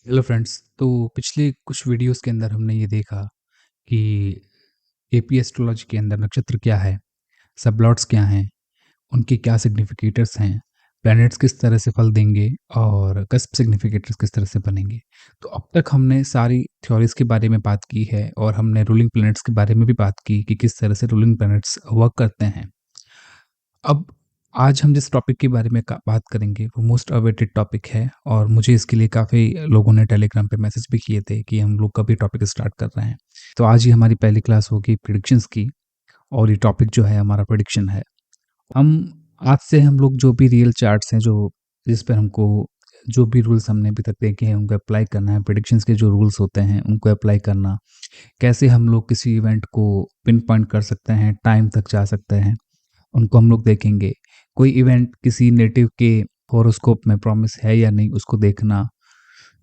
Hello friends. तो पिछले कुछ वीडियोस के अंदर हमने ये देखा कि एपी एस्ट्रोलॉजी के अंदर नक्षत्र क्या है, सबप्लॉट्स क्या हैं, उनके क्या सिग्निफिकेटर्स हैं, प्लैनेट्स किस तरह से फल देंगे और कस्प सिग्निफिकेटर्स किस तरह से बनेंगे। तो अब तक हमने सारी थ्योरीज के बारे में बात की है और हमने रूलिंग प्लैनेट्स के बारे में भी बात की कि किस तरह से रूलिंग प्लैनेट्स वर्क करते हैं। अब आज हम जिस टॉपिक के बारे में बात करेंगे वो मोस्ट अवेटेड टॉपिक है और मुझे इसके लिए काफ़ी लोगों ने टेलीग्राम पे मैसेज भी किए थे कि हम लोग कभी टॉपिक स्टार्ट कर रहे हैं। तो आज ही हमारी पहली क्लास होगी प्रिडिक्शंस की और ये टॉपिक जो है हमारा प्रिडिक्शन है। हम आज से हम लोग जो भी रियल चार्ट्स हैं जो जिस पर हमको जो भी रूल्स हमने अभी तक देखे हैं उनको अप्लाई करना है, प्रिडिक्शंस के जो रूल्स होते हैं उनको अप्लाई करना, कैसे हम लोग किसी इवेंट को पिन पॉइंट कर सकते हैं, टाइम तक जा सकते हैं, उनको हम लोग देखेंगे। कोई इवेंट किसी नेटिव के हॉरोस्कोप में प्रॉमिस है या नहीं उसको देखना,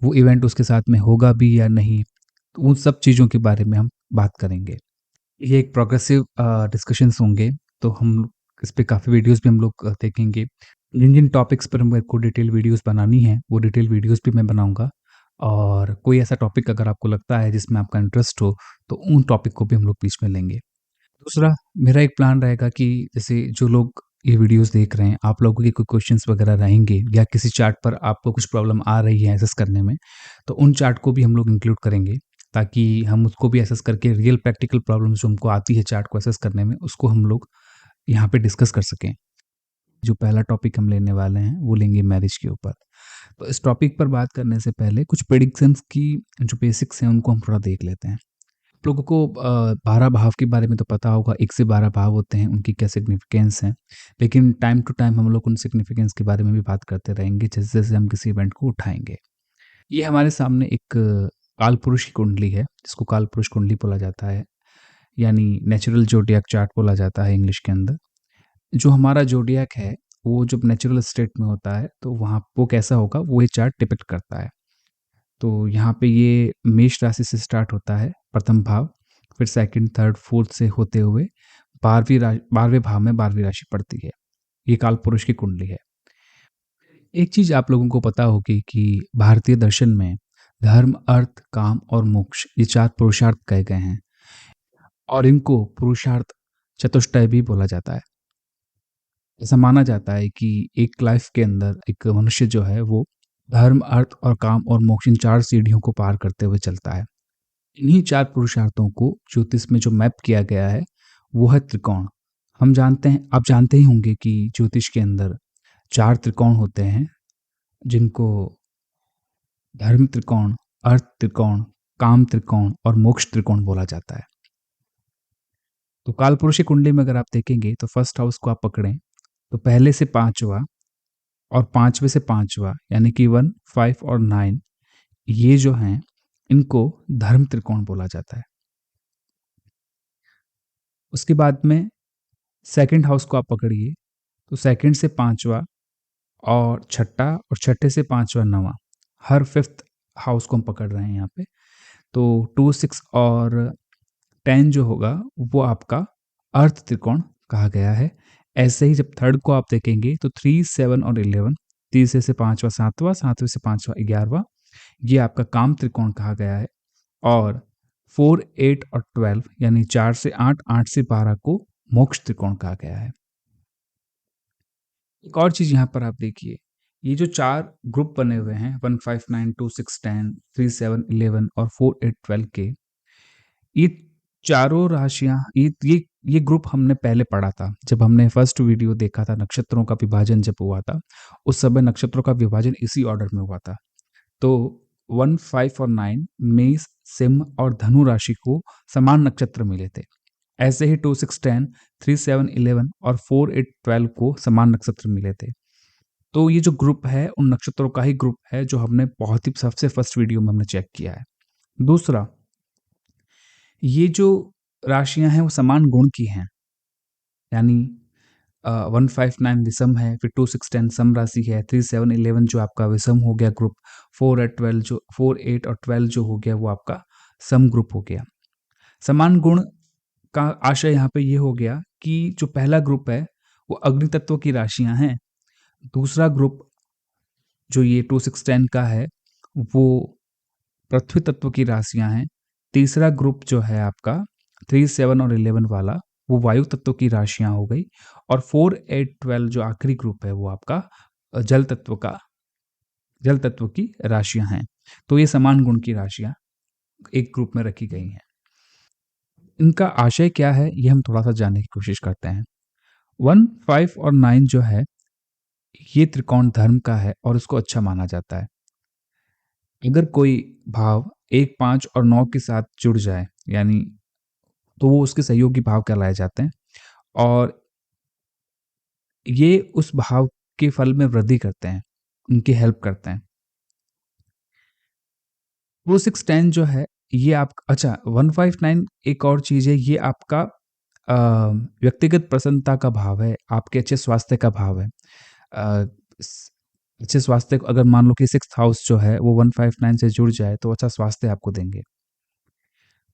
वो इवेंट उसके साथ में होगा भी या नहीं, तो उन सब चीज़ों के बारे में हम बात करेंगे। ये एक प्रोग्रेसिव डिस्कशंस होंगे, तो हम इस पे काफ़ी वीडियोस भी हम लोग देखेंगे। जिन जिन टॉपिक्स पर मेरे को डिटेल वीडियोस बनानी है वो डिटेल वीडियोस भी मैं बनाऊंगा। और कोई ऐसा टॉपिक अगर आपको लगता है जिसमें आपका इंटरेस्ट हो तो उन टॉपिक को भी हम लोग बीच में लेंगे। दूसरा, मेरा एक प्लान रहेगा कि जैसे जो लोग ये वीडियोस देख रहे हैं, आप लोगों के कोई क्वेश्चंस वगैरह रहेंगे या किसी चार्ट पर आपको कुछ प्रॉब्लम आ रही है एसेस करने में, तो उन चार्ट को भी हम लोग इंक्लूड करेंगे ताकि हम उसको भी एसेस करके रियल प्रैक्टिकल प्रॉब्लम्स जो हमको आती है चार्ट को एसेस करने में, उसको हम लोग यहाँ पे डिस्कस कर सकें। जो पहला टॉपिक हम लेने वाले हैं वो लेंगे मैरिज के ऊपर। तो इस टॉपिक पर बात करने से पहले कुछ प्रेडिक्शंस की जो बेसिक्स हैं उनको हम थोड़ा देख लेते हैं। आप लोगों को 12 भाव के बारे में तो पता होगा, 1 से 12 भाव होते हैं, उनकी क्या सिग्निफिकेंस है। लेकिन टाइम टू टाइम हम लोग उन सिग्निफिकेंस के बारे में भी बात करते रहेंगे जैसे-जैसे हम किसी इवेंट को उठाएँगे। ये हमारे सामने एक काल पुरुष की कुंडली है, जिसको काल पुरुष कुंडली बोला जाता है, यानी नेचुरल ज़ोडिएक चार्ट बोला जाता है इंग्लिश के अंदर। जो हमारा ज़ोडिएक है, वो जब नेचुरल स्टेट में होता है, तो वहाँ वो कैसा होगा, वो ये चार्ट डिपिक्ट करता है। तो यहाँ पे ये मेष राशि से स्टार्ट होता है, प्रथम भाव, फिर सेकंड, थर्ड, फोर्थ से होते हुए 12वें भाव में 12वीं राशि पड़ती है। ये कालपुरुष की कुंडली है। एक चीज़ आप लोगों को पता होगी कि भारतीय दर्शन में धर्म, अर्थ, काम और मोक्ष ये 4 पुरुषार्थ कहे गए हैं और इनको पुरुषार्थ चतुष्टय भी बोला जाता है। ऐसा माना जाता है कि एक लाइफ के अंदर एक मनुष्य जो है वो धर्म, अर्थ और काम और मोक्ष इन 4 सीढ़ियों को पार करते हुए चलता है। इन्हीं 4 पुरुषार्थों को ज्योतिष में जो मैप किया गया है, वो है त्रिकोण। हम जानते हैं, आप जानते ही होंगे कि ज्योतिष के अंदर 4 त्रिकोण होते हैं, जिनको धर्म त्रिकोण, अर्थ त्रिकोण, काम त्रिकोण और मोक्ष त्रिकोण बोला जाता है। तो कालपुरुष की कुंडली में अगर आप देखेंगे तो फर्स्ट हाउस को आप पकड़ें, तो पहले से 5वां और 5वें से 5वां यानी कि 1, 5 और 9 ये जो हैं, इनको धर्म त्रिकोण बोला जाता है। उसके बाद में सेकंड हाउस को आप पकड़िए, तो सेकंड से 5वां और छठा और छठे से 5वां 9वां, हर फिफ्थ हाउस को हम पकड़ रहे हैं यहाँ पे। तो 2, 6 और 10 जो होगा वो आपका अर्थ त्रिकोण कहा गया है। ऐसे ही जब थर्ड को आप देखेंगे तो 3, 7 और 11, तीसरे से 5वां 7वां, 7वें से 5वां 11वां, ये आपका काम त्रिकोण कहा गया है। और 4, 8 और 12 यानी 4 से 8, 8 से 12 को मोक्ष त्रिकोण कहा गया है। एक और चीज़ यहाँ पर आप देखिए, ये जो 4 ग्रुप बने हुए हैं 1, 5, 9, 2, 6, 10, 3, 7, 11 और 4, 8, 12 के, ये चारों राशियाँ ये ग्रुप हमने पहले पढ़ा था। जब हमने फर्स्ट वीडियो देखा था नक्षत्रों का विभाजन जब हुआ था, उस समय नक्षत्रों का विभाजन इसी ऑर्डर में हुआ था। तो 1, 5 और 9 मेष, सिंह और धनु राशि को समान नक्षत्र मिले थे। ऐसे ही 2, 6, 10, 3, 7, 11 और 4, 8, 12 को समान नक्षत्र मिले थे। तो ये जो ग्रुप है उन नक्षत्रों का ही ग्रुप है जो हमने बहुत ही सबसे फर्स्ट वीडियो में हमने चेक किया है। दूसरा, ये जो राशियां हैं वो समान गुण की हैं, यानी 1, 5, 9 विषम है, फिर 2, 6, 10 सम राशि है, 3, 7, 11 जो आपका विषम हो गया ग्रुप, 4 और 12 जो 4, 8 और 12 जो हो गया वो आपका सम ग्रुप हो गया। समान गुण का आशय यहाँ पे ये हो गया कि जो पहला ग्रुप है वो अग्नि तत्व की राशियां हैं, दूसरा ग्रुप जो ये 2, 6, 10 का है वो पृथ्वी तत्व की राशियां हैं। तीसरा ग्रुप जो है आपका 3, 7 और 11 वाला, वो वायु तत्व की राशियां हो गई। और 4, 8, 12 जो आखिरी ग्रुप है वो आपका जल तत्व की राशियां हैं। तो ये समान गुण की राशियां एक ग्रुप में रखी गई हैं। इनका आशय क्या है ये हम थोड़ा सा जानने की कोशिश करते हैं। 1, 5 और 9 जो है ये त्रिकोण धर्म का है और इसको अच्छा माना जाता है। अगर कोई भाव 1, 5 और 9 के साथ जुड़ जाए, यानी तो वो उसके सहयोगी भाव कहलाए जाते हैं और ये उस भाव के फल में वृद्धि करते हैं, उनकी हेल्प करते हैं। 2, 6, 10 जो है ये आप अच्छा 1, 5, 9 एक और चीज़ है, ये आपका व्यक्तिगत प्रसन्नता का भाव है, आपके अच्छे स्वास्थ्य का भाव है। अ, स अच्छे स्वास्थ्य को अगर मान लो कि 6th हाउस जो है वो 1, 5, 9 से जुड़ जाए तो अच्छा स्वास्थ्य आपको देंगे।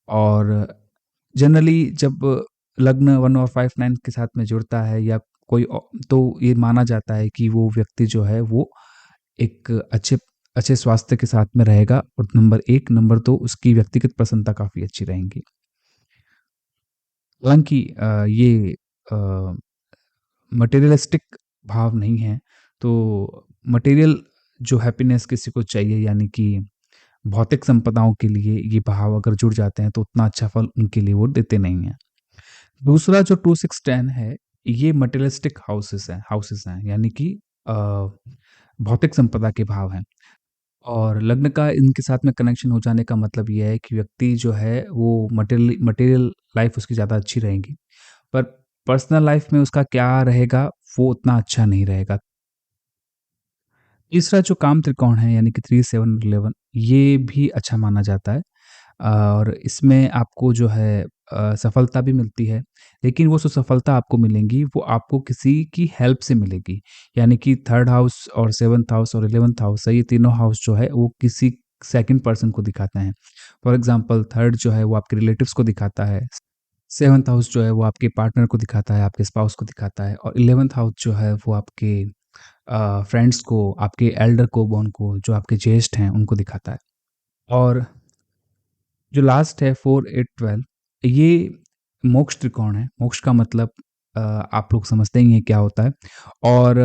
और जनरली जब लग्न 1 और 5, 9 के साथ में जुड़ता है या कोई तो ये माना जाता है कि वो व्यक्ति जो है वो एक अच्छे अच्छे स्वास्थ्य के साथ में रहेगा और नंबर 1, नंबर 2 उसकी व्यक्तिगत प्रसन्नता काफ़ी अच्छी रहेंगी। हालाँकि ये अ, मटेरियलिस्टिक भाव नहीं है, तो मटेरियल जो हैप्पीनेस किसी को चाहिए, यानी कि भौतिक संपदाओं के लिए ये भाव अगर जुड़ जाते हैं तो उतना अच्छा फल उनके लिए वो देते नहीं हैं। दूसरा जो 2, 6, 10 है, ये मटेरियलिस्टिक हाउसेस हैं, यानी कि अ, भौतिक संपदा के भाव हैं। और लग्न का इनके साथ में कनेक्शन हो जाने का मतलब ये है कि व्यक्ति जो है वो मटेरियल लाइफ उसकी ज़्यादा अच्छी रहेगी, पर पर्सनल लाइफ में उसका क्या रहेगा वो उतना अच्छा नहीं रहेगा। तीसरा जो काम त्रिकोण है यानी कि 3, 7, 11, ये भी अच्छा माना जाता है और इसमें आपको जो है सफलता भी मिलती है, लेकिन वो जो सफलता आपको मिलेंगी वो आपको किसी की हेल्प से मिलेगी। यानी कि 3rd हाउस और 7th हाउस और 11th हाउस है, ये तीनों हाउस जो है वो किसी सेकंड पर्सन को दिखाते हैं। फॉर एग्ज़ाम्पल 3rd जो है वो आपके रिलेटिव्स को दिखाता है, 7th हाउस जो है वो आपके पार्टनर को दिखाता है, आपके स्पाउस को दिखाता है और 11th हाउस जो है वो आपके फ्रेंड्स को, आपके एल्डर को, बोन को, जो आपके ज्येष्ठ हैं उनको दिखाता है। और जो लास्ट है 4, 8, 12, ये मोक्ष त्रिकोण है। मोक्ष का मतलब आप लोग समझते ही हैं क्या होता है। और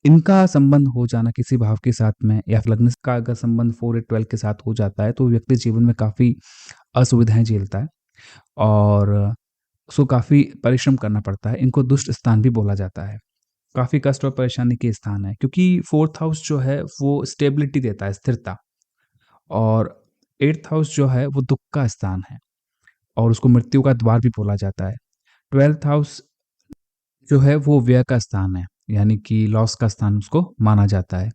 इनका संबंध हो जाना किसी भाव के साथ में या फिर लग्न का अगर संबंध 4, 8, 12 के साथ हो जाता है तो व्यक्ति जीवन में काफ़ी असुविधाएं झेलता है और उसको काफ़ी परिश्रम करना पड़ता है। इनको दुष्ट स्थान भी बोला जाता है। काफ़ी कष्ट और परेशानी के स्थान है, क्योंकि 4th हाउस जो है वो स्टेबिलिटी देता है, स्थिरता। और 8th हाउस जो है वो दुःख का स्थान है और उसको मृत्यु का द्वार भी बोला जाता है। 12th हाउस जो है वो व्यय का स्थान है, यानी कि लॉस का स्थान उसको माना जाता है।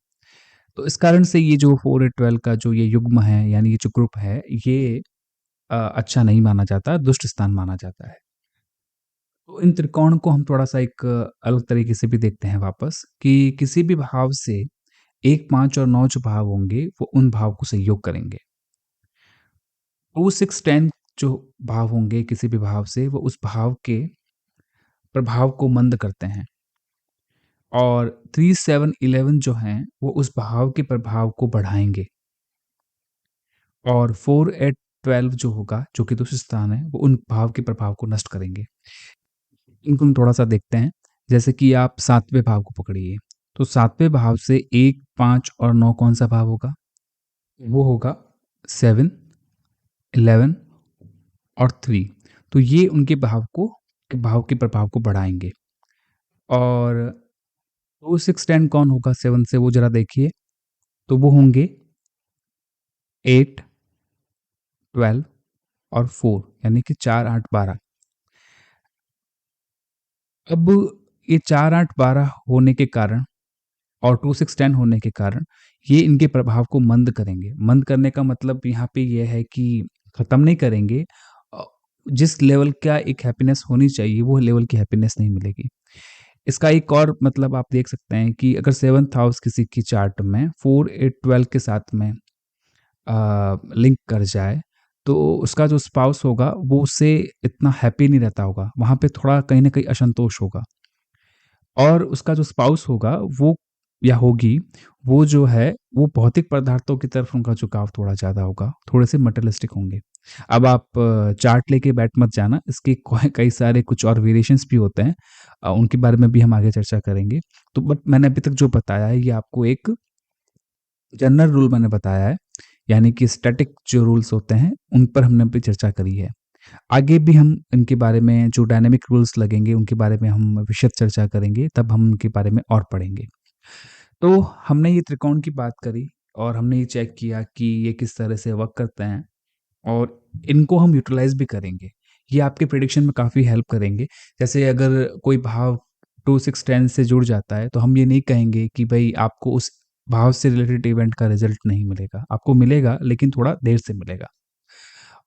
तो इस कारण से ये जो 4, 8, 12 का जो ये युग्म है, यानी ये जो ग्रुप है, ये अच्छा नहीं माना जाता, दुष्ट स्थान माना जाता है। तो इन त्रिकोण को हम थोड़ा-सा एक अलग तरीके से भी देखते हैं वापस कि किसी भी भाव से 1, 5 और 9 जो भाव होंगे, वो उन भाव को सहयोग करेंगे। 2, 6, 10 जो भाव होंगे किसी भी भाव से, वो उस भाव के प्रभाव को मंद करते हैं और 3, 7, 11 जो हैं, वो उस भाव के प्रभाव को बढ़ाएँगे और 4, 8, 12 जो होगा, जो कि दुष्ट स्थान है, वो उन भाव के प्रभाव को नष्ट करेंगे। इनको हम थोड़ा-सा देखते हैं, जैसे कि आप 7वें भाव को पकड़िए, तो 7वें भाव से 1, 5 और 9 कौन-सा भाव होगा? वो होगा 7, 11 और 3। तो ये उनके भाव के प्रभाव को बढ़ाएँगे। और 2, 6, 10 कौन होगा 7 से, वो ज़रा देखिए, तो वो होंगे 8, 12 और 4, यानी कि 4, 8, 12। अब ये 4, 8, 12 होने के कारण और 2, 6, 10 होने के कारण ये इनके प्रभाव को मंद करेंगे। मंद करने का मतलब यहाँ पे ये है कि खत्म नहीं करेंगे। अ, जिस लेवल का एक हैप्पीनेस होनी चाहिए, वो लेवल की हैप्पीनेस नहीं मिलेगी। इसका एक और मतलब आप देख सकते हैं कि अगर 7th हाउस किसी की चार्ट में 4, 8, 12 के साथ में लिंक कर जाए, तो उसका जो स्पाउस होगा, वो उससे इतना हैप्पी नहीं रहता होगा। वहाँ पे थोड़ा कहीं न कहीं असंतोष होगा और उसका जो स्पाउस होगा वो या होगी, वो जो है वो भौतिक पदार्थों की तरफ उनका झुकाव थोड़ा ज़्यादा होगा, थोड़े से मटेरियलिस्टिक होंगे। अब आप चार्ट लेके बैठ मत जाना, इसके कई सारे कुछ और वेरिएशंस भी होते हैं, उनके बारे में भी हम आगे चर्चा करेंगे। तो बट मैंने अभी तक जो बताया है ये आपको एक जनरल रूल मैंने बताया है, यानी कि स्टैटिक जो रूल्स होते हैं उन पर हमने अभी चर्चा करी है। आगे भी हम इनके बारे में जो डायनामिक रूल्स लगेंगे उनके बारे में हम विशद चर्चा करेंगे, तब हम उनके बारे में और पढ़ेंगे। तो हमने ये त्रिकोण की बात करी और हमने ये चेक किया कि ये किस तरह से वर्क करते हैं और इनको हम यूटिलाइज़ भी करेंगे। ये आपके प्रेडिक्शन में काफ़ी हेल्प करेंगे। जैसे अगर कोई भाव 2, 6, 10 से जुड़ जाता है तो हम ये नहीं कहेंगे कि भई आपको उस भाव से रिलेटेड इवेंट का रिज़ल्ट नहीं मिलेगा। आपको मिलेगा लेकिन थोड़ा देर से मिलेगा।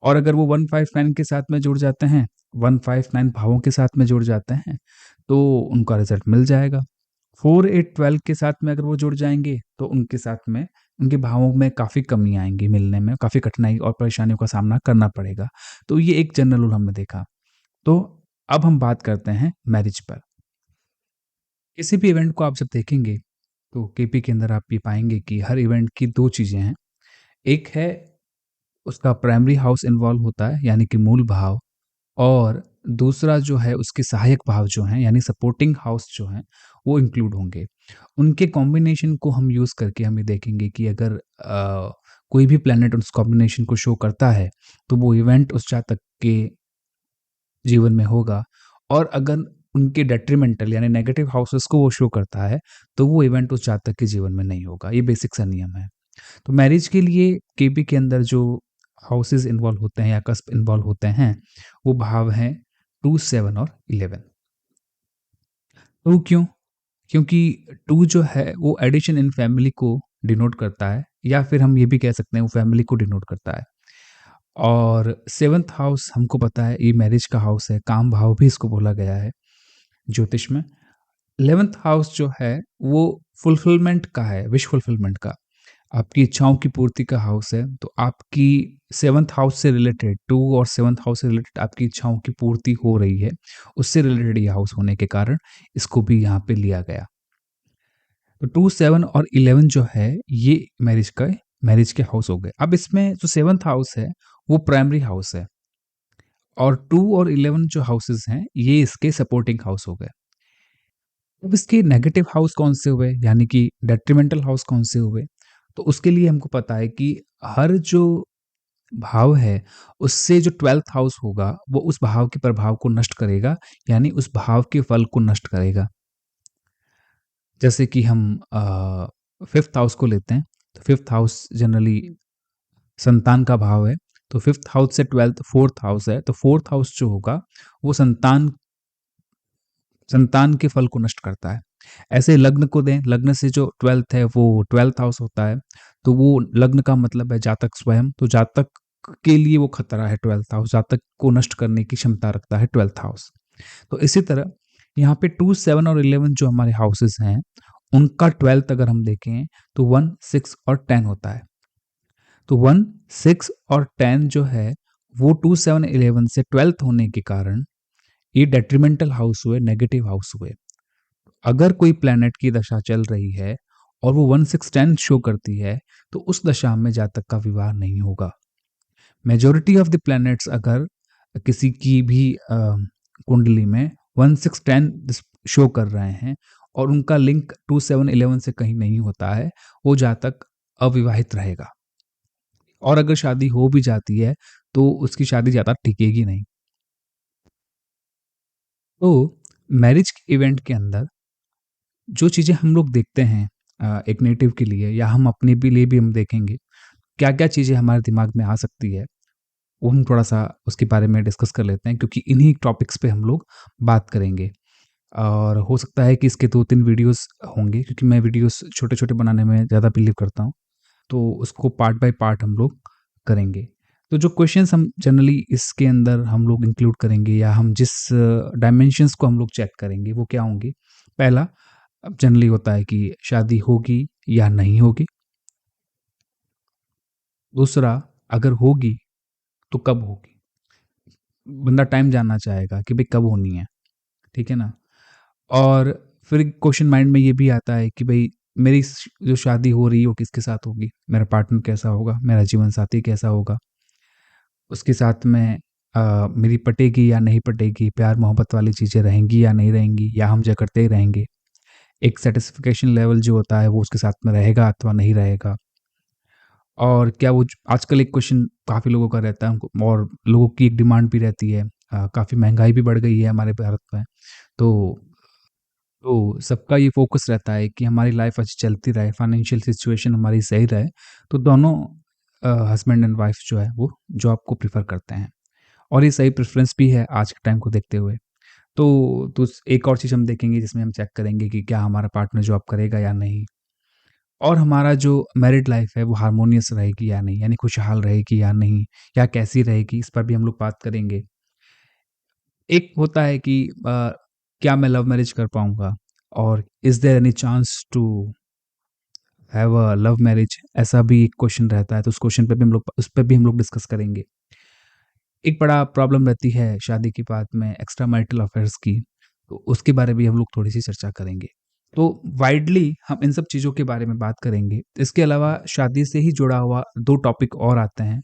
और अगर वो 159 के साथ में जुड़ जाते हैं, 159 भावों के साथ में जुड़ जाते हैं, तो उनका रिज़ल्ट मिल जाएगा। 4, 8, 12 के साथ में अगर वो जुड़ जाएँगे, तो उनके साथ में उनके भावों में काफ़ी कमी आएँगी मिलने में, काफ़ी कठिनाई और परेशानियों का सामना करना पड़ेगा। तो ये एक जनरल रूल हमने देखा। तो अब हम बात करते हैं मैरिज पर। किसी भी इवेंट को आप जब देखेंगे, तो केपी के अंदर आप ये पाएँगे कि हर इवेंट की 2 चीज़ें हैं। एक है उसका प्राइमरी हाउस इन्वॉल्व होता है, यानी कि मूल भाव, और दूसरा जो है उसके सहायक भाव जो हैं यानी सपोर्टिंग हाउस जो हैं वो इंक्लूड होंगे। उनके कॉम्बिनेशन को हम यूज़ करके हम ये देखेंगे कि अगर कोई भी प्लैनेट उस कॉम्बिनेशन को शो करता है, तो वो इवेंट उस जातक के जीवन में होगा, और अगर उनके डेट्रिमेंटल यानी नेगेटिव हाउसेस को वो शो करता है, तो वो इवेंट उस जातक के जीवन में नहीं होगा। ये बेसिक सा नियम है। तो मैरिज के लिए केपी के अंदर जो हाउसेस इन्वॉल्व होते हैं या कस्प इन्वॉल्व होते हैं, वो भाव हैं 2, 7 और 11। 2 क्यों? क्योंकि 2 जो है वो एडिशन इन फैमिली को डिनोट करता है, या फिर हम ये भी कह सकते हैं वो फैमिली को डिनोट करता है। और 7th हाउस हमको पता है ये मैरिज का हाउस है, काम भाव भी इसको बोला गया है ज्योतिष में। 11th हाउस जो है वो फुलफिलमेंट का है, विश फुलफिलमेंट का। आपकी इच्छाओं की पूर्ति का हाउस है, तो आपकी 7th हाउस से रिलेटेड 2 और 7th हाउस से रिलेटेड आपकी इच्छाओं की पूर्ति हो रही है, उससे रिलेटेड ये हाउस होने के कारण इसको भी यहाँ पे लिया गया। तो 2, 7 और 11 जो है ये मैरिज के हाउस हो गए। अब इसमें जो 7th हाउस है वो प्राइमरी हाउस है, और 2 और 11 जो हाउसेस हैं ये इसके सपोर्टिंग हाउस हो गए। अब इसके नेगेटिव हाउस कौन से हुए, यानी कि डेट्रिमेंटल हाउस कौन से हुए? तो उसके लिए हमको पता है कि हर जो भाव है, उससे जो 12th हाउस होगा, वो उस भाव के प्रभाव को नष्ट करेगा, यानी उस भाव के फल को नष्ट करेगा। जैसे कि हम 5th हाउस को लेते हैं, तो 5th हाउस जनरली संतान का भाव है, तो 5th हाउस से 12th 4th हाउस है, तो 4th हाउस जो होगा, वो संतान के फल को नष्ट करता है। ऐसे लग्न को दें, लग्न से जो 12th है वो 12th हाउस होता है, तो वो लग्न का मतलब है जातक स्वयं, तो जातक के लिए वो खतरा है 12th हाउस, जातक को नष्ट करने की क्षमता रखता है 12th हाउस। तो इसी तरह यहाँ पे 2, 7 और 11 जो हमारे हाउसेस हैं, उनका 12th अगर हम देखें तो 1, 6 और 10 होता है। तो 1, 6 और 10 जो है वो 2, 7, 11 से 12th होने के कारण ये डेट्रिमेंटल हाउस हुए, नेगेटिव हाउस हुए। अगर कोई प्लैनेट की दशा चल रही है और वो 1, 6, 10 शो करती है, तो उस दशा में जातक का विवाह नहीं होगा। मेजॉरिटी ऑफ द प्लैनेट्स अगर किसी की भी कुंडली में 1, 6, 10 शो कर रहे हैं और उनका लिंक 2, 7, 11 से कहीं नहीं होता है, वो जातक अविवाहित रहेगा, और अगर शादी हो भी जाती है तो उसकी शादी ज़्यादा टिकेगी नहीं। तो मैरिज इवेंट के अंदर जो चीज़ें हम लोग देखते हैं एक नेटिव के लिए, या हम अपने भी लिए भी हम देखेंगे, क्या-क्या चीज़ें हमारे दिमाग में आ सकती है, वो हम थोड़ा-सा उसके बारे में डिस्कस कर लेते हैं, क्योंकि इन्हीं टॉपिक्स पे हम लोग बात करेंगे। और हो सकता है कि इसके 2-3 वीडियोज़ होंगे, क्योंकि मैं वीडियोज़ छोटे-छोटे बनाने में ज़्यादा बिलीव करता हूँ, तो उसको पार्ट बाय पार्ट हम लोग करेंगे। तो जो क्वेश्चंस हम जनरली इसके अंदर हम लोग इंक्लूड करेंगे, या हम जिस डायमेंशंस को हम लोग चेक करेंगे, वो क्या होंगे? पहला, अब जनरली होता है कि शादी होगी या नहीं होगी। दूसरा, अगर होगी तो कब होगी? बंदा टाइम जानना चाहेगा कि भई कब होनी है, ठीक है ना? और फिर क्वेश्चन माइंड में ये भी आता है कि भई मेरी जो शादी हो रही है वो किसके साथ होगी, मेरा पार्टनर कैसा होगा, मेरा जीवन साथी कैसा होगा, उसके साथ में मेरी पटेगी या नहीं पटेगी, प्यार मोहब्बत वाली चीज़ें रहेंगी या नहीं रहेंगी, या हम झगड़ते ही रहेंगे। एक सैटिस्फैक्शन लेवल जो होता है वो उसके साथ में रहेगा अथवा नहीं रहेगा। और क्या वो आजकल एक क्वेश्चन काफ़ी लोगों का रहता है उनको, और लोगों की एक डिमांड भी रहती है, काफ़ी महंगाई भी बढ़ गई है हमारे भारत में। तो सबका ये फोकस रहता है कि हमारी लाइफ अच्छी चलती रहे, फाइनेंशियल सिचुएशन हमारी सही रहे। तो दोनों हस्बैंड एंड वाइफ जो है वो जॉब को प्रेफर करते हैं, और ये सही प्रेफरेंस भी है आज के टाइम को देखते हुए। तो एक और चीज़ हम देखेंगे जिसमें हम चेक करेंगे कि क्या हमारा पार्टनर जॉब करेगा या नहीं, और हमारा जो मैरिड लाइफ है वो हार्मोनियस रहेगी या नहीं, यानी खुशहाल रहेगी या नहीं, या कैसी रहेगी, इस पर भी हम लोग बात करेंगे। एक होता है कि क्या मैं लव मैरिज कर पाऊँगा, और is there any chance to have a love marriage, ऐसा भी एक क्वेश्चन रहता है, तो उस पे भी हम लोग डिस्कस करेंगे। एक बड़ा प्रॉब्लम रहती है शादी के बाद में एक्स्ट्रा मैरिटल अफेयर्स की, तो उसके बारे में हम लोग थोड़ी-सी चर्चा करेंगे। तो वाइडली हम इन सब चीज़ों के बारे में बात करेंगे। इसके अलावा शादी से ही जुड़ा हुआ 2 टॉपिक और आते हैं,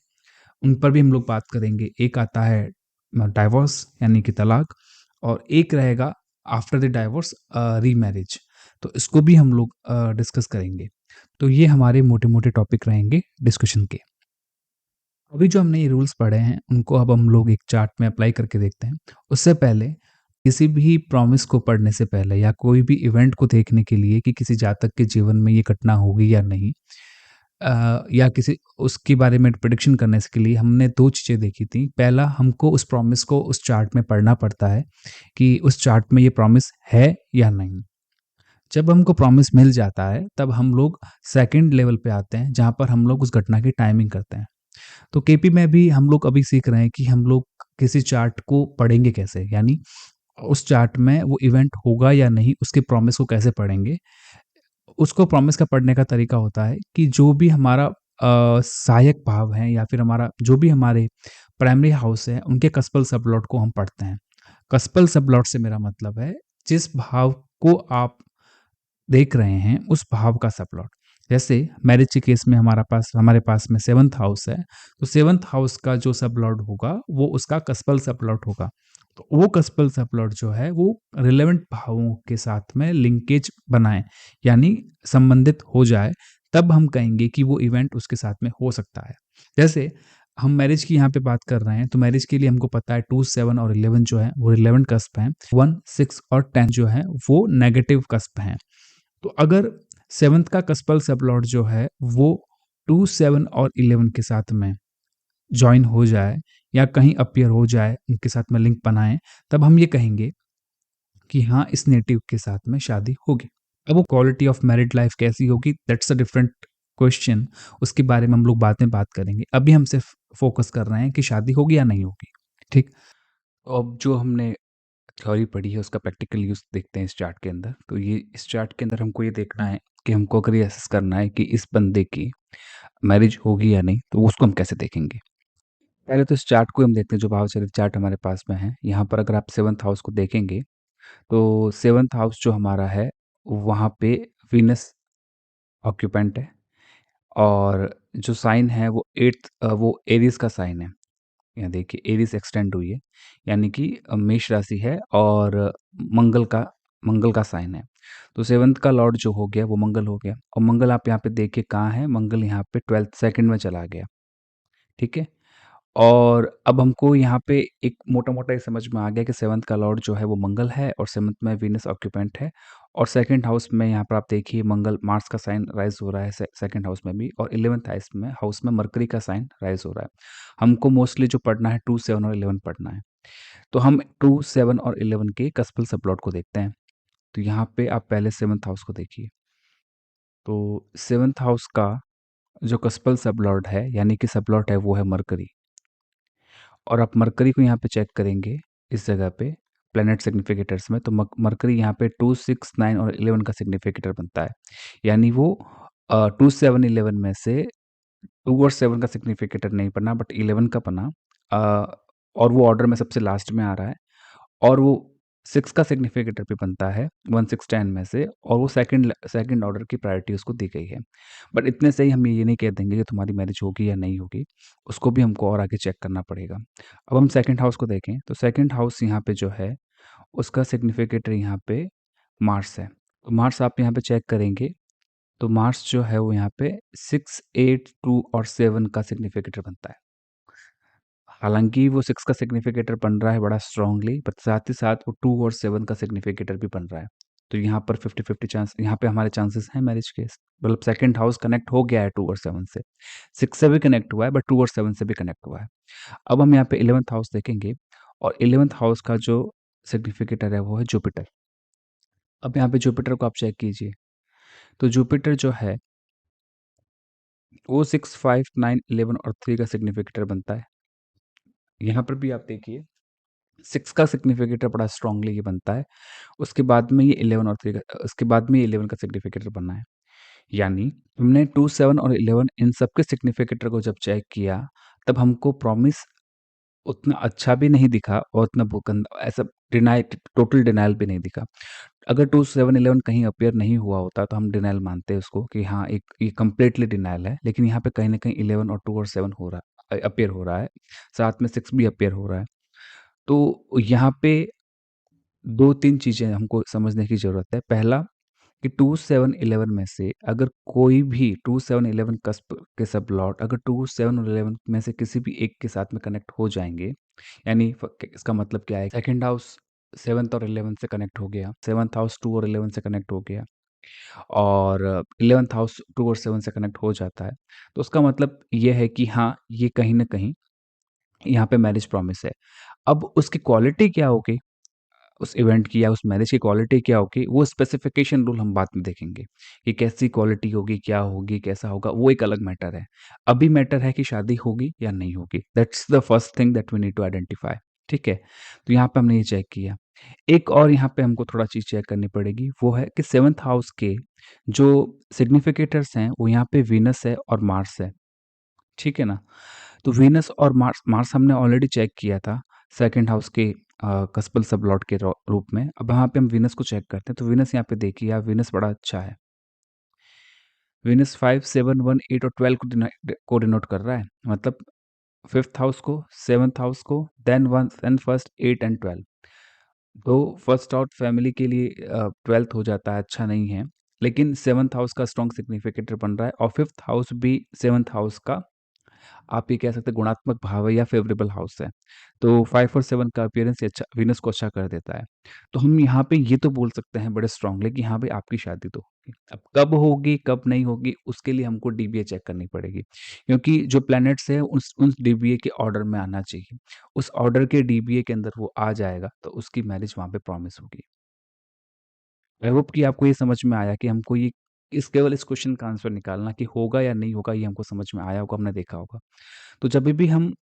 उन पर भी हम लोग बात करेंगे। एक आता है डाइवोर्स यानी कि तलाक, और एक रहेगा आफ्टर द डाइवोर्स रीमैरिज। तो इसको भी हम लोग डिस्कस करेंगे। तो ये हमारे मोटे-मोटे टॉपिक रहेंगे डिस्कशन के। अभी जो हमने ये रूल्स पढ़े हैं, उनको अब हम लोग एक चार्ट में अप्लाई करके देखते हैं। उससे पहले किसी भी प्रॉमिस को पढ़ने से पहले, या कोई भी इवेंट को देखने के लिए कि किसी जातक के जीवन में ये घटना होगी या नहीं, या किसी उसके बारे में प्रेडिक्शन करने के लिए हमने 2 चीज़ें देखी थी। पहला, हमको उस प्रॉमिस को उस चार्ट में पढ़ना पड़ता है कि उस चार्ट में ये प्रॉमिस है या नहीं। जब हमको प्रॉमिस मिल जाता है, तब हम लोग सेकंड लेवल पे आते हैं, जहाँ पर हम लोग उस घटना की टाइमिंग करते हैं। तो केपी में भी हम लोग अभी सीख रहे हैं कि हम लोग किसी चार्ट को पढ़ेंगे कैसे, यानी उस चार्ट में वो इवेंट होगा या नहीं, उसके प्रॉमिस को कैसे पढ़ेंगे। उसको प्रॉमिस का पढ़ने का तरीका होता है कि जो भी हमारा सहायक भाव है, या फिर हमारा जो भी हमारे प्राइमरी हाउस है, उनके कस्पल सबलॉट को हम पढ़ते हैं। कस्पल सबलॉट से मेरा मतलब है जिस भाव को आप देख रहे हैं उस भाव का सबप्लॉट। जैसे मैरिज के केस में हमारे पास में 7th हाउस है, तो 7th हाउस का जो सबप्लॉट होगा वो उसका कस्पल सबप्लॉट होगा। तो वो कस्पल सबप्लॉट जो है वो रिलेवेंट भावों के साथ में लिंकेज बनाए, यानी संबंधित हो जाए, तब हम कहेंगे कि वो इवेंट उसके साथ में हो सकता है। जैसे हम मैरिज की यहाँ पे बात कर रहे हैं, तो मैरिज के लिए हमको पता है 2, 7 और 11 जो है वो रिलेवेंट कस्प हैं। 1, 6 और 10 जो है वो नेगेटिव कस्प हैं। तो अगर 7th का कस्पल सबलॉट जो है वो 2, 7 और 11 के साथ में जॉइन हो जाए, या कहीं अपीयर हो जाए, उनके साथ में लिंक बनाएं, तब हम ये कहेंगे कि हाँ, इस नेटिव के साथ में शादी होगी। अब वो क्वालिटी ऑफ मैरिड लाइफ कैसी होगी, दैट्स अ डिफरेंट क्वेश्चन। उसके बारे में हम लोग बाद में बात करेंगे। अभी हम सिर्फ फोकस कर रहे हैं कि शादी होगी या नहीं होगी। ठीक। तो अब जो हमने थ्योरी पढ़ी है उसका प्रैक्टिकल यूज़ देखते हैं इस चार्ट के अंदर। तो ये इस चार्ट के अंदर हमको ये देखना है कि हमको अगर ये असेस करना है कि इस बंदे की मैरिज होगी या नहीं, तो उसको हम कैसे देखेंगे। पहले तो इस चार्ट को हम देखते हैं, जो भावचरित चार्ट हमारे पास में है। यहाँ पर अगर आप 7th हाउस को देखेंगे, तो 7th हाउस जो हमारा है वहाँ पे वीनस ऑक्यूपेंट है, और जो साइन है वो 8th वो एरीज का साइन है। यहाँ देखिए एरीज एक्सटेंड हुई है, यानी कि मेष राशि है, और मंगल का मंगल का साइन है। तो 7th का लॉर्ड जो हो गया वो मंगल हो गया, और मंगल आप यहाँ पे देखिए कहाँ है, मंगल यहाँ पे 12th सेकंड में चला गया। ठीक है। और अब हमको यहाँ पे एक मोटा-मोटा ये समझ में आ गया कि 7th का लॉर्ड जो है वो मंगल है, और 7th में वीनस ऑक्यूपेंट है, और सेकंड हाउस में यहाँ पर आप देखिए मंगल मार्स का साइन राइज़ हो रहा है सेकंड हाउस में भी, और 11th हाउस में मरकरी का साइन राइज़ हो रहा है। हमको मोस्टली जो पढ़ना है 2, 7 और 11 पढ़ना है। तो हम 2, 7 और 11 के कस्पल सबप्लॉट को देखते हैं। तो यहाँ पे आप पहले 7th हाउस को देखिए। तो 7th हाउस का जो कस्पल सबलॉर्ड है, यानी कि सबलॉट है, वो है मरकरी। और आप मरकरी को यहाँ पे चेक करेंगे इस जगह पे प्लैनेट सिग्निफिकेटर्स में, तो मरकरी यहाँ पे 2, 6, 9 और 11 का सिग्निफिकेटर बनता है। यानी वो 2, 7, 11 में से 2 और 7 का सिग्निफिकेटर नहीं बना, बट 11 का बना। और वो ऑर्डर में सबसे लास्ट में आ रहा है, और वो 6 का सिग्निफिकेटर भी बनता है 1, 6, 10 में से, और वो सेकंड ऑर्डर की प्रायोरिटी उसको दी गई है। बट इतने से ही हम ये नहीं कह देंगे कि तुम्हारी मैरिज होगी या नहीं होगी, उसको भी हमको और आगे चेक करना पड़ेगा। अब हम सेकंड हाउस को देखें, तो सेकंड हाउस यहाँ पे जो है, उसका सिग्निफिकेटर यहाँ पे मार्स है। तो मार्स आप यहाँ पे चेक करेंगे, तो मार्स जो है वो यहाँ पे 6, 8, 2 और 7 का सिग्निफिकेटर बनता है। हालाँकि वो 6 का सिग्निफिकेटर बन रहा है बड़ा स्ट्रॉन्गली, बट साथ ही साथ वो 2 और 7 का सिग्निफिकेटर भी बन रहा है। तो यहाँ पर 50-50 चांस, यहाँ पे हमारे चांसेस हैं मैरिज के। मतलब सेकंड हाउस कनेक्ट हो गया है 2 और 7 से। 6 से भी कनेक्ट हुआ है, बट 2 और 7 से भी कनेक्ट हुआ है। अब हम यहाँ पे 11th हाउस देखेंगे, और 11th हाउस का जो सिग्निफिकेटर है वो है जुपिटर। अब यहाँ पे जुपिटर को आप चेक कीजिए, तो जुपिटर जो है वो 6, 5, 9, 11 और 3 का सिग्निफिकेटर बनता है। यहाँ पर भी आप देखिए 6 का सिग्निफिकेटर बड़ा स्ट्रॉन्गली ये बनता है। उसके बाद में ये 11 और 3 का, उसके बाद में ये 11 का सिग्निफिकेटर बनना है। यानी हमने 2, 7 और 11 इन सब के सिग्निफिकेटर को जब चेक किया, तब हमको प्रॉमिस उतना अच्छा भी नहीं दिखा और उतना ऐसा टोटल डिनायल भी नहीं दिखा। अगर 2, 7, 11 कहीं अपीयर नहीं हुआ होता तो हम डिनायल मानते उसको कि हाँ, एक ये कंप्लीटली डिनायल है। लेकिन यहाँ पे कहीं न कहीं 11 और 2 और 7 हो रहा अपीयर हो रहा है। साथ में 6 भी अपीयर हो रहा है। तो यहाँ पे 2-3 चीज़ें हमको समझने की ज़रूरत है। पहला, कि 2, 7, 11 में से अगर कोई भी 2, 7, 11 कस्प के सब लॉट अगर 2, 7 और 11 में से किसी भी एक के साथ में कनेक्ट हो जाएँगे, यानी इसका मतलब क्या है, सेकंड हाउस 7th और 11 से कनेक्ट हो गया, 7th हाउस 2 और 11 से कनेक्ट हो गया, और 11th हाउस 2 और 7 से कनेक्ट हो जाता है। तो उसका मतलब ये है कि हाँ, ये कहीं न कहीं यहाँ पे मैरिज प्रॉमिस है। अब उसकी क्वालिटी क्या होगी, उस इवेंट की या उस मैरिज की क्वालिटी क्या होगी, वो स्पेसिफिकेशन रूल हम बाद में देखेंगे कि कैसी क्वालिटी होगी, क्या होगी, कैसा होगा, वो एक अलग मैटर है। अभी मैटर है कि शादी होगी या नहीं होगी। That's the first thing that we need to identify. ठीक है? तो यहाँ पे हमने ये चेक किया। एक और यहाँ पे हमको थोड़ा चीज़ चेक करनी पड़ेगी, वो है कि 7th हाउस के जो सिग्निफिकेटर्स हैं, वो यहाँ पे वीनस है और मार्स है। ठीक है ना? तो वीनस और मार्स मार्स हमने ऑलरेडी चेक किया था सेकंड हाउस के कस्पल सबलॉट के रूप में। अब यहाँ पे हम वीनस को चेक करते हैं, तो वीनस यहाँ पे देखिए आप, वीनस बड़ा अच्छा है। वीनस 5, 7, 1, 8 और 12 को डिनोट कर रहा है। मतलब 5th हाउस को, 7th हाउस को, देन फर्स्ट 8 एंड 12। तो फर्स्ट आउट फैमिली के लिए 12th हो जाता है, अच्छा नहीं है। लेकिन 7th हाउस का स्ट्रॉन्ग सिग्निफिकेटर बन रहा है, और 5th हाउस भी 7th हाउस का आप ये कह सकते हैं गुणात्मक भाव है या फेवरेबल हाउस है। तो 5 और 7 का अपीयरेंस ये अच्छा, वीनस को अच्छा कर देता है। तो हम यहाँ पे ये तो बोल सकते हैं बड़े स्ट्रांगली कि हाँ भाई, आपकी शादी तो होगी। अब कब होगी, कब नहीं होगी, उसके लिए हमको डीबीए चेक करनी पड़ेगी। क्योंकि जो प्लैनेट्स हैं उस डीबीए के ऑर्डर में आना चाहिए। उस ऑर्डर के डीबीए के अंदर वो आ जाएगा तो उसकी मैरिज वहाँ पे प्रॉमिस होगी। आई होप कि आपको ये समझ में आया कि हमको ये इस केवल इस क्वेश्चन का आंसर निकालना कि होगा या नहीं होगा, ये हमको समझ में आया होगा, हमने देखा होगा। तो जब भी हम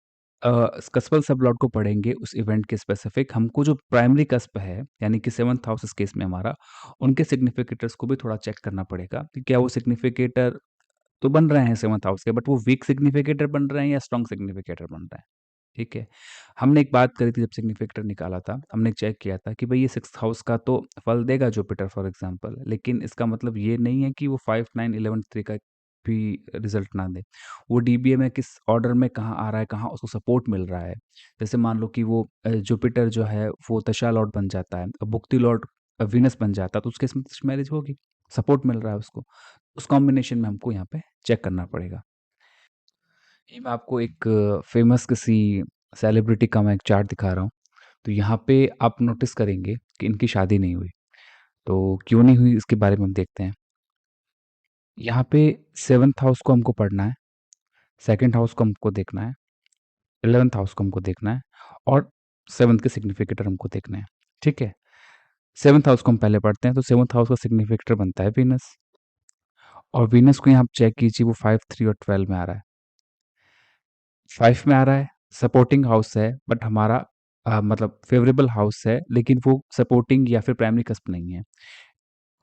कस्पल सबलॉट को पढ़ेंगे उस इवेंट के स्पेसिफिक, हमको जो प्राइमरी कस्प है, यानी कि 7th हाउस इस केस में हमारा, उनके सिग्निफिकेटर्स को भी थोड़ा चेक करना पड़ेगा कि क्या वो सिग्निफिकेटर तो बन रहे हैं 7th हाउस के, बट वो वीक सिग्निफिकेटर बन रहे हैं या स्ट्रॉन्ग सिग्निफिकेटर बन रहे हैं। ठीक है? हमने एक बात करी थी जब सिग्निफिकेटर निकाला था, हमने चेक किया था कि भई ये 6th हाउस का तो फल देगा जुपिटर फॉर एग्ज़ाम्पल, लेकिन इसका मतलब ये नहीं है कि वो 5, 9, 11, 3 का भी रिज़ल्ट ना दे। वो डीबीए में किस ऑर्डर में कहाँ आ रहा है, कहाँ उसको सपोर्ट मिल रहा है। जैसे मान लो कि वो जुपिटर जो है वो दशा लॉर्ड बन जाता है, भुक्ति लॉर्ड वीनस बन जाता है, तो उस केस में मैरिज होगी, सपोर्ट मिल रहा है उसको। उस कॉम्बिनेशन में हमको यहाँ पे चेक करना पड़ेगा। ये मैं आपको एक फ़ेमस किसी सेलिब्रिटी का मैं एक चार्ट दिखा रहा हूँ। तो यहाँ पे आप नोटिस करेंगे कि इनकी शादी नहीं हुई। तो क्यों नहीं हुई इसके बारे में हम देखते हैं। यहाँ पे 7th हाउस को हमको पढ़ना है, 2nd हाउस को हमको देखना है, 11th हाउस को हमको देखना है, और 7th के सिग्निफिकेटर हमको देखने हैं। ठीक है? 7th हाउस को हम पहले पढ़ते हैं, तो 7th हाउस का सिग्निफिकेटर बनता है वीनस, और वीनस को यहाँ आप चेक कीजिए, वो 5, 3 और 12 में आ रहा है। 5 में आ रहा है, सपोर्टिंग हाउस है, बट हमारा मतलब फ़ेवरेबल हाउस है, लेकिन वो सपोर्टिंग या फिर प्राइमरी कस्प नहीं है।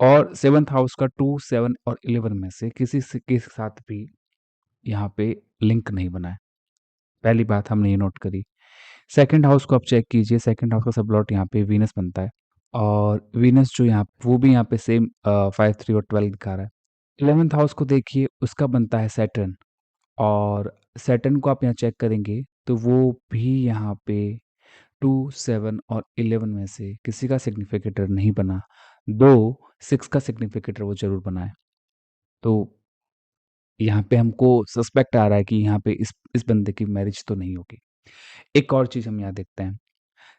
और 7th हाउस का 2, 7 और 11 में से किसी से के साथ भी यहाँ पे लिंक नहीं बना है। पहली बात हमने ये नोट करी। 2nd हाउस को आप चेक कीजिए, 2nd हाउस का सब लॉट यहाँ पे वीनस बनता है। और वीनस जो यहाँ वो भी यहाँ पे सेम 5, 3 और 12 दिखा रहा है। 11th हाउस को देखिए, उसका बनता है सैटर्न, और सैटर्न को आप यहाँ चेक करेंगे तो वो भी यहाँ पे 2, 7 और 11 में से किसी का सिग्निफिकेटर नहीं बना, दो 6 का सिग्निफिकेटर वो जरूर बना है। तो यहाँ पे हमको सस्पेक्ट आ रहा है कि यहाँ पे इस बंदे की मैरिज तो नहीं होगी। एक और चीज़ हम यहाँ देखते हैं,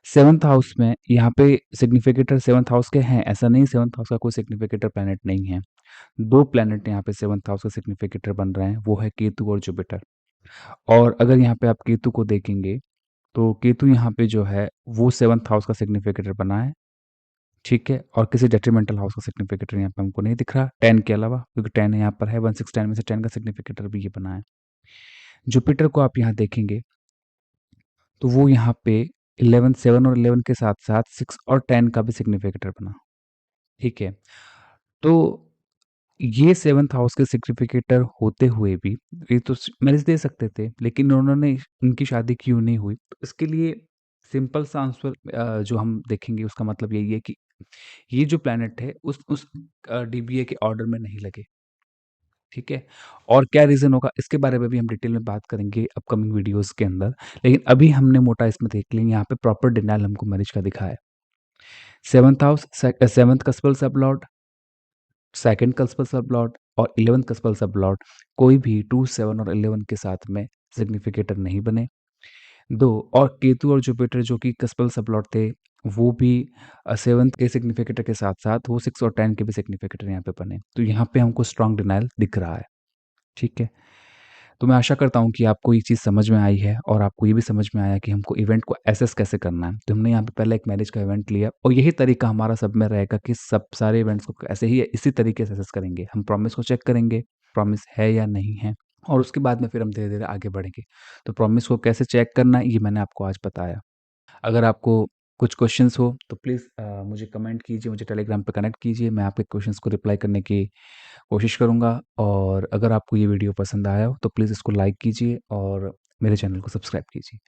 सेवंथ हाउस में यहाँ पे सिग्निफिकेटर सेवंथ हाउस के हैं, ऐसा नहीं सेवंथ हाउस का कोई सिग्निफिकेटर प्लैनेट नहीं है। दो प्लैनेट यहाँ पे सेवंथ हाउस का सिग्निफिकेटर बन रहे हैं, वो है केतु और जुपिटर। और अगर यहाँ पे आप केतु को देखेंगे तो केतु यहाँ पे जो है वो सेवंथ हाउस का सिग्निफिकेटर बना है, ठीक है, और किसी डेट्रीमेंटल हाउस का सिग्निफिकेटर यहाँ पे हमको नहीं दिख रहा 10 के अलावा, क्योंकि 10 यहाँ पर है 1 6 10 में से 10 का सिग्निफिकेटर भी ये बना है। जुपिटर को आप यहाँ देखेंगे तो वो यहाँ पे 11 7 और 11 के साथ साथ 6 और 10 का भी सिग्निफिकेटर बना, ठीक है। तो ये सेवंथ हाउस के सिग्निफिकेटर होते हुए भी ये तो मैरिज दे सकते थे, लेकिन उन्होंने उनकी शादी क्यों नहीं हुई, तो इसके लिए सिंपल सा आंसर जो हम देखेंगे उसका मतलब यही है कि ये जो प्लैनेट है उस डीबीए के ऑर्डर में नहीं लगे, ठीक है। और क्या रीज़न होगा इसके बारे में भी हम डिटेल में बात करेंगे अपकमिंग वीडियोस के अंदर, लेकिन अभी हमने मोटा इसमें देख लिया, यहाँ पे प्रॉपर डिनायल हमको मैरिज का दिखा है। सेवंथ हाउस, सेवंथ कस्पल सब लॉर्ड, सेकंड कस्पल सब लॉर्ड और 11th कस्पल सब लॉर्ड, कोई भी 2, 7 और 11 के साथ में सिग्निफिकेटर नहीं बने। दो और केतु और जुपिटर जो कि कस्पल सब लॉर्ड थे, वो भी 7th के सिग्निफिकेटर के साथ साथ वो 6 और 10 के भी सिग्निफिकेटर यहाँ पे बने, तो यहाँ पे हमको स्ट्रॉन्ग डिनायल दिख रहा है, ठीक है। तो मैं आशा करता हूँ कि आपको ये चीज़ समझ में आई है और आपको ये भी समझ में आया कि हमको इवेंट को एसेस कैसे करना है। तो हमने यहाँ पे पहले एक मैरिज का इवेंट लिया और यही तरीका हमारा सब में रहेगा कि सब सारे इवेंट्स को ऐसे ही इसी तरीके से एसेस करेंगे। हम प्रॉमिस को चेक करेंगे, प्रॉमिस है या नहीं है, और उसके बाद में फिर हम धीरे-धीरे आगे बढ़ेंगे। तो प्रॉमिस को कैसे चेक करना है, ये मैंने आपको आज बताया। अगर आपको कुछ क्वेश्चंस हो तो प्लीज़ मुझे कमेंट कीजिए, मुझे टेलीग्राम पे कनेक्ट कीजिए, मैं आपके क्वेश्चंस को रिप्लाई करने की कोशिश करूँगा। और अगर आपको ये वीडियो पसंद आया हो तो प्लीज़ इसको लाइक कीजिए और मेरे चैनल को सब्सक्राइब कीजिए।